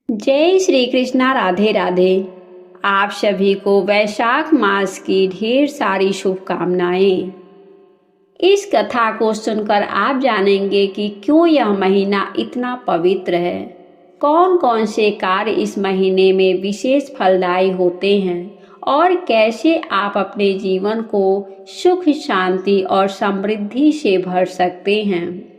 जय श्री कृष्णा। राधे राधे। आप सभी को वैशाख मास की ढेर सारी शुभकामनाएं। इस कथा को सुनकर आप जानेंगे कि क्यों यह महीना इतना पवित्र है, कौन कौन से कार्य इस महीने में विशेष फलदायी होते हैं और कैसे आप अपने जीवन को सुख, शांति और समृद्धि से भर सकते हैं।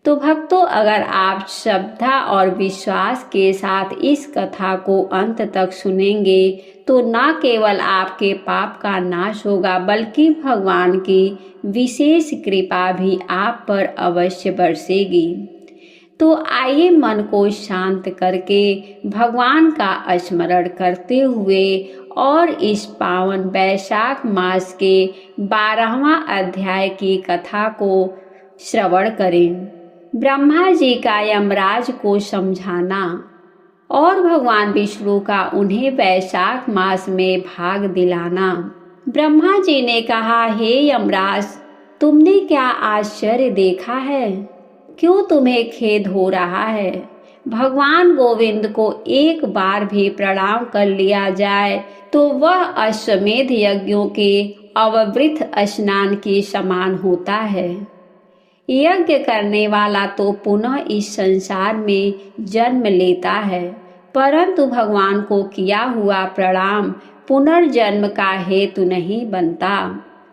तो भक्तों, अगर आप श्रद्धा और विश्वास के साथ इस कथा को अंत तक सुनेंगे तो न केवल आपके पाप का नाश होगा बल्कि भगवान की विशेष कृपा भी आप पर अवश्य बरसेगी। तो आइए मन को शांत करके भगवान का स्मरण करते हुए और इस पावन वैशाख मास के 12वां अध्याय की कथा को श्रवण करें। ब्रह्मा जी का यमराज को समझाना और भगवान विष्णु का उन्हें वैशाख मास में भाग दिलाना। ब्रह्मा जी ने कहा, हे यमराज, तुमने क्या आश्चर्य देखा है? क्यों तुम्हें खेद हो रहा है? भगवान गोविंद को एक बार भी प्रणाम कर लिया जाए तो वह अश्वमेध यज्ञों के अववृत स्नान के समान होता है। यज्ञ करने वाला तो पुनः इस संसार में जन्म लेता है, परंतु भगवान को किया हुआ प्रणाम पुनर्जन्म का हेतु नहीं बनता,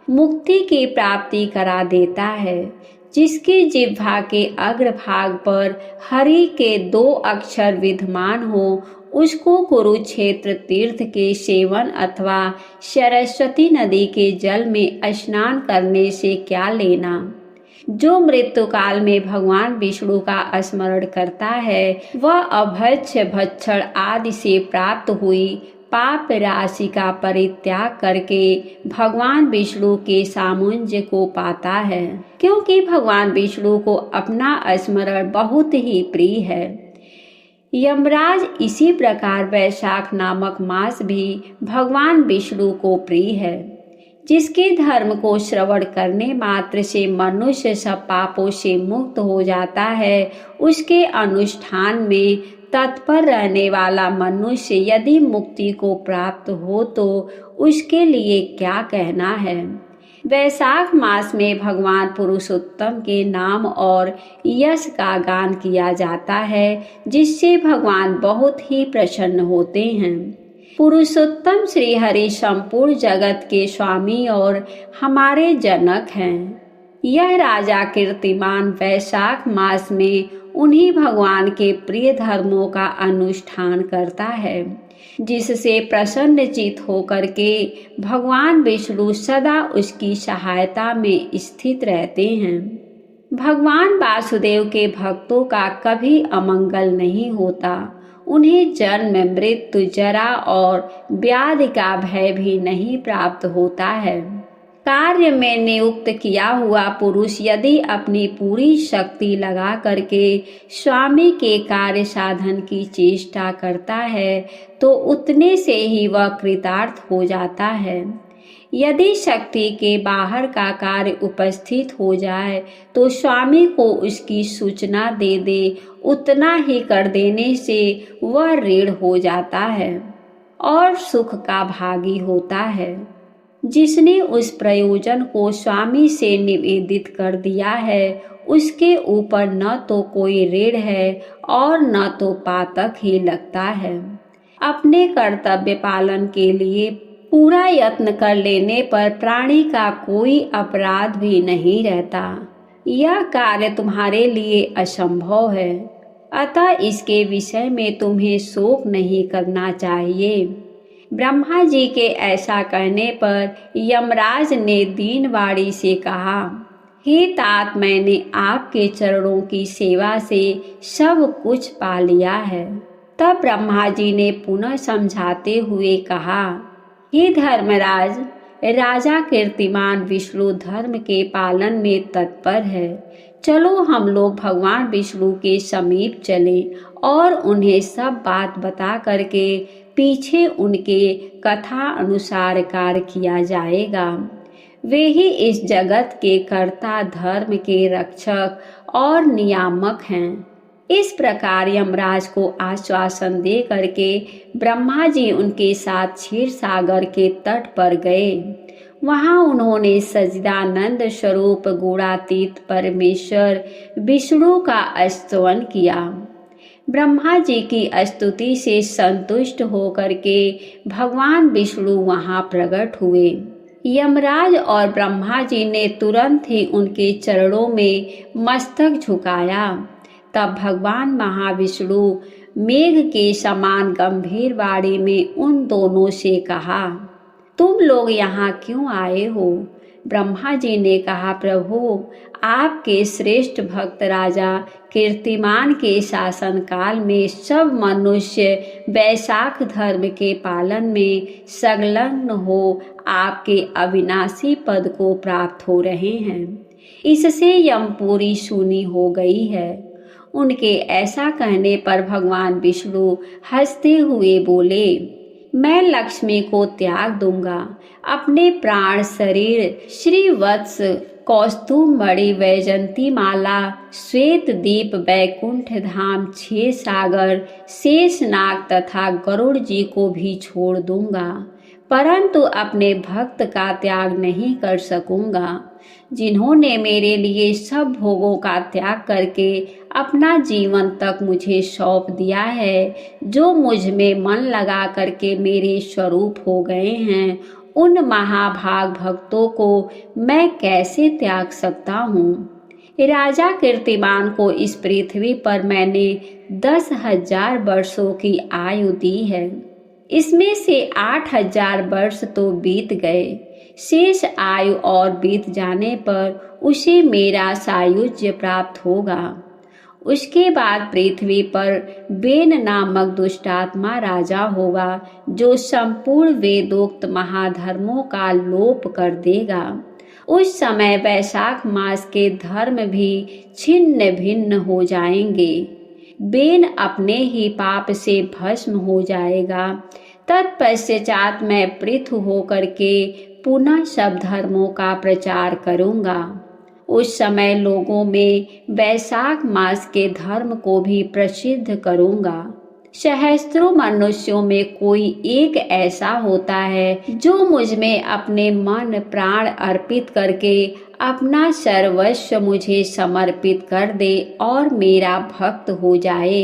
मुक्ति की प्राप्ति करा देता है। जिसकी जिह्वा के अग्रभाग पर हरि के 2 अक्षर विद्यमान हो, उसको कुरुक्षेत्र तीर्थ के सेवन अथवा सरस्वती नदी के जल में स्नान करने से क्या लेना। जो मृत्यु काल में भगवान विष्णु का स्मरण करता है वह अभक्ष्य भक्षण आदि से प्राप्त हुई पाप राशि का परित्याग करके भगवान विष्णु के सामुंज्य को पाता है, क्योंकि भगवान विष्णु को अपना स्मरण बहुत ही प्रिय है। यमराज इसी प्रकार वैशाख नामक मास भी भगवान विष्णु को प्रिय है, जिसके धर्म को श्रवण करने मात्र से मनुष्य सब पापों से मुक्त हो जाता है। उसके अनुष्ठान में तत्पर रहने वाला मनुष्य यदि मुक्ति को प्राप्त हो तो उसके लिए क्या कहना है। वैशाख मास में भगवान पुरुषोत्तम के नाम और यश का गान किया जाता है, जिससे भगवान बहुत ही प्रसन्न होते हैं। पुरुषोत्तम श्री हरि संपूर्ण जगत के स्वामी और हमारे जनक हैं। यह राजा कीर्तिमान वैशाख मास में उन्हीं भगवान के प्रिय धर्मों का अनुष्ठान करता है, जिससे प्रसन्नचित होकर के भगवान विष्णु सदा उसकी सहायता में स्थित रहते हैं। भगवान वासुदेव के भक्तों का कभी अमंगल नहीं होता। उन्हें जन्म, मृत्यु, जरा और व्याधि का भय भी नहीं प्राप्त होता है। कार्य में नियुक्त किया हुआ पुरुष यदि अपनी पूरी शक्ति लगा करके स्वामी के कार्य साधन की चेष्टा करता है तो उतने से ही वह कृतार्थ हो जाता है। यदि शक्ति के बाहर का कार्य उपस्थित हो जाए तो स्वामी को उसकी सूचना दे दे, उतना ही कर देने से वह ऋण हो जाता है और सुख का भागी होता है। जिसने उस प्रयोजन को स्वामी से निवेदित कर दिया है उसके ऊपर न तो कोई ऋण है और न तो पातक ही लगता है। अपने कर्तव्य पालन के लिए पूरा यत्न कर लेने पर प्राणी का कोई अपराध भी नहीं रहता। यह कार्य तुम्हारे लिए असंभव है, अतः इसके विषय में तुम्हें शोक नहीं करना चाहिए। ब्रह्मा जी के ऐसा कहने पर यमराज ने दीनवाणी से कहा, हे तात, मैंने आपके चरणों की सेवा से सब कुछ पा लिया है। तब ब्रह्मा जी ने पुनः समझाते हुए कहा, हे धर्मराज, राजा कीर्तिमान विष्णु धर्म के पालन में तत्पर है। चलो हम लोग भगवान विष्णु के समीप चलें और उन्हें सब बात बता करके पीछे उनके कथा अनुसार कार्य किया जाएगा। वे ही इस जगत के कर्ता, धर्म के रक्षक और नियामक हैं। इस प्रकार यमराज को आश्वासन दे करके ब्रह्मा जी उनके साथ क्षीर सागर के तट पर गए। वहां उन्होंने सच्चिदानंद स्वरूप गुणातीत परमेश्वर विष्णु का स्तवन किया। ब्रह्मा जी की स्तुति से संतुष्ट होकर के भगवान विष्णु वहां प्रकट हुए। यमराज और ब्रह्मा जी ने तुरंत ही उनके चरणों में मस्तक झुकाया। तब भगवान महाविष्णु मेघ के समान गंभीर वाणी में उन दोनों से कहा, तुम लोग यहाँ क्यों आए हो? ब्रह्मा जी ने कहा, प्रभु, आपके श्रेष्ठ भक्त राजा कीर्तिमान के शासन काल में सब मनुष्य वैशाख धर्म के पालन में संलग्न हो आपके अविनाशी पद को प्राप्त हो रहे हैं। इससे यमपुरी सूनी हो गई है। उनके ऐसा कहने पर भगवान विष्णु हंसते हुए बोले, मैं लक्ष्मी को त्याग दूंगा। अपने प्राण शरीर श्रीवत्स कौस्तुभ मणि वैजंती माला श्वेत दीप वैकुंठ धाम क्षीर सागर शेषनाग तथा गरुड़ जी को भी छोड़ दूंगा, परंतु अपने भक्त का त्याग नहीं कर सकूंगा, जिन्होंने मेरे लिए सब भोगों का त्याग करके अपना जीवन तक मुझे सौंप दिया है, जो मुझ में मन लगा करके मेरे स्वरूप हो गए हैं, उन महाभाग भक्तों को मैं कैसे त्याग सकता हूँ। राजा कीर्तिमान को इस पृथ्वी पर मैंने 10,000 वर्षों की आयु दी है। इसमें से 8,000 वर्ष तो बीत गए। शेष आयु और बीत जाने पर उसे मेरा सायुज्य प्राप्त होगा। उसके बाद पृथ्वी पर बेन नामक दुष्टात्मा राजा होगा, जो संपूर्ण वेदोक्त महाधर्मों का लोप कर देगा। उस समय वैशाख मास के धर्म भी छिन्न भिन्न हो जाएंगे। बेन अपने ही पाप से भस्म हो जाएगा। तत्पश्चात मैं पृथु होकर के पुनः सब धर्मों का प्रचार करूंगा। उस समय लोगों में वैशाख मास के धर्म को भी प्रसिद्ध करूंगा। सहस्त्रों मनुष्यों में कोई एक ऐसा होता है जो मुझ में अपने मन प्राण अर्पित करके अपना सर्वस्व मुझे समर्पित कर दे और मेरा भक्त हो जाए।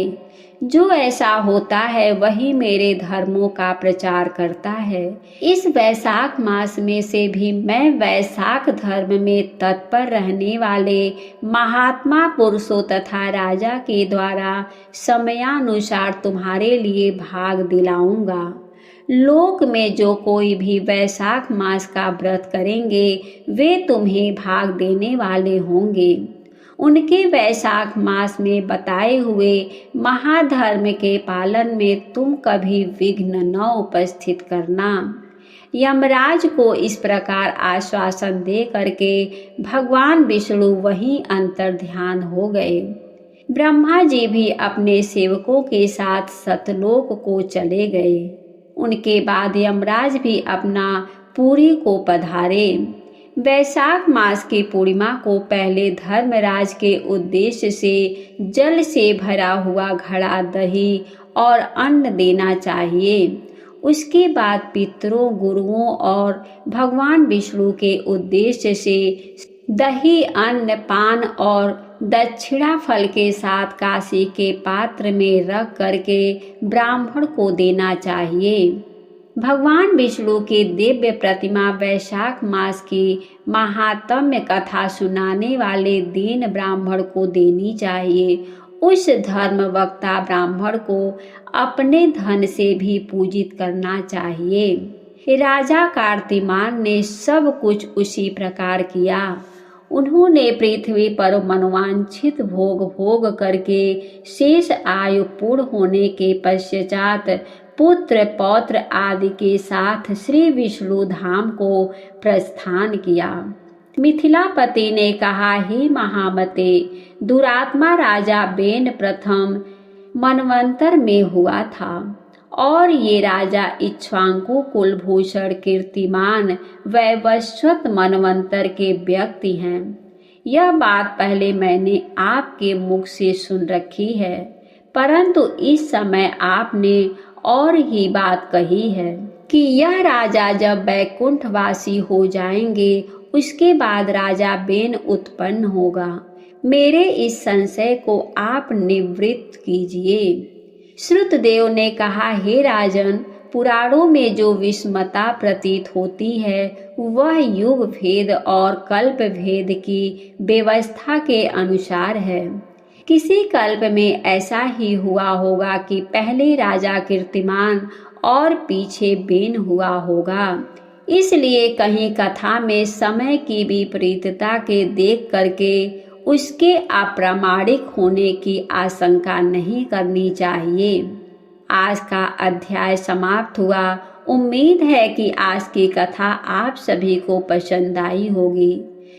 जो ऐसा होता है वही मेरे धर्मों का प्रचार करता है। इस वैशाख मास में से भी मैं वैशाख धर्म में तत्पर रहने वाले महात्मा पुरुषों तथा राजा के द्वारा समयानुसार तुम्हारे लिए भाग दिलाऊंगा। लोक में जो कोई भी वैशाख मास का व्रत करेंगे वे तुम्हें भाग देने वाले होंगे। उनके वैशाख मास में बताए हुए महाधर्म के पालन में तुम कभी विघ्न न उपस्थित करना। यमराज को इस प्रकार आश्वासन दे करके भगवान विष्णु वहीं अंतर्ध्यान हो गए। ब्रह्मा जी भी अपने सेवकों के साथ सतलोक को चले गए। उनके बाद यमराज भी अपना पुरी को पधारे। वैशाख मास की पूर्णिमा को पहले धर्मराज के उद्देश्य से जल से भरा हुआ घड़ा दही और अन्न देना चाहिए। उसके बाद पितरों, गुरुओं और भगवान विष्णु के उद्देश्य से दही, अन्न, पान और दक्षिणा फल के साथ काशी के पात्र में रख करके ब्राह्मण को देना चाहिए। भगवान विष्णु की दिव्य प्रतिमा वैशाख मास की महात्म्य कथा सुनाने वाले दीन ब्राह्मण को देनी चाहिए। उस धर्म वक्ता ब्राह्मण को अपने धन से भी पूजित करना चाहिए। राजा कीर्तिमान ने सब कुछ उसी प्रकार किया। उन्होंने पृथ्वी पर मनोवांछित भोग करके शेष आयु पूर्ण होने के पश्चात पुत्र पौत्र आदि के साथ श्री विष्णु धाम को प्रस्थान किया। मिथिलापति ने कहा, हे महामते, दुरात्मा राजा बेन प्रथम मनवंतर में हुआ था और ये राजा इक्ष्वाकु कुलभूषण कीर्तिमान वैवस्वत मनवंतर के व्यक्ति हैं। यह बात पहले मैंने आपके मुख से सुन रखी है, परंतु इस समय आपने और ही बात कही है कि यह राजा जब बैकुंठवासी हो जाएंगे उसके बाद राजा बेन उत्पन्न होगा। मेरे इस संशय को आप निवृत्त कीजिए। श्रुतदेव ने कहा, हे राजन, पुराणों में जो विषमता प्रतीत होती है वह युग भेद और कल्प भेद की व्यवस्था के अनुसार है। किसी कल्प में ऐसा ही हुआ होगा कि पहले राजा कीर्तिमान और पीछे बेन हुआ होगा। इसलिए कहीं कथा में समय की विपरीतता के देख करके उसके अप्रामाणिक होने की आशंका नहीं करनी चाहिए। आज का अध्याय समाप्त हुआ। उम्मीद है कि आज की कथा आप सभी को पसंद आई होगी।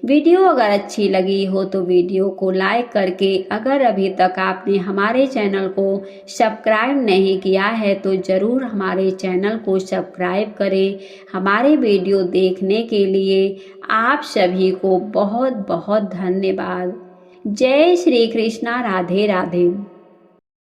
वीडियो अगर अच्छी लगी हो तो वीडियो को लाइक करके, अगर अभी तक आपने हमारे चैनल को सब्सक्राइब नहीं किया है तो ज़रूर हमारे चैनल को सब्सक्राइब करें। हमारे वीडियो देखने के लिए आप सभी को बहुत बहुत धन्यवाद। जय श्री कृष्णा। राधे राधे।